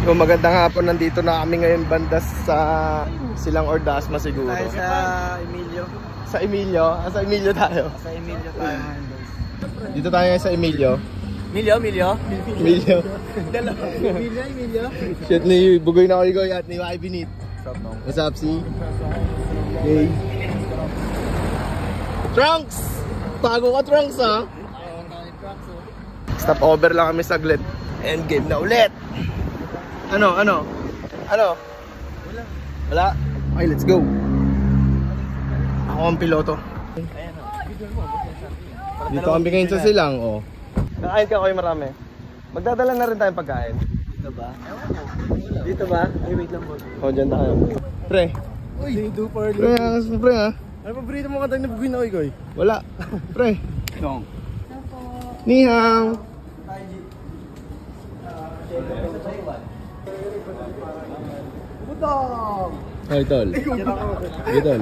So magandang hapon, nandito na kami ngayon banda sa Silang Ordasma siguro. Tayo sa Emilio. Sa Emilio? Sa Emilio tayo. Sa Emilio tayo ngayon guys. Dito tayo sa Emilio. Emilio? Emilio. Dalawa. Emilio? Shit, ni Bugoy na Oigoy at ni Wai Binit. What's up, si? Okay. Trunks! Tago ka, Trunks, ha? Stop over lang kami saglit. Endgame na ulit. Ano? Wala? Okay, let's go. Ako ang piloto. Dito kami ngayon sa Silang, oh. Nakain ka kayo marami. Magdadala na rin tayong pagkain. Dito ba? Dito ba? Ay, wait lang po. Oh, dyan tayo. Pre. Uy, do for Pre, pre, ha? Ano paborito mo kanta na Bugoy na Oigoy? Wala. Pre. No. Ni hao. Budong! Ay, tol. Idol.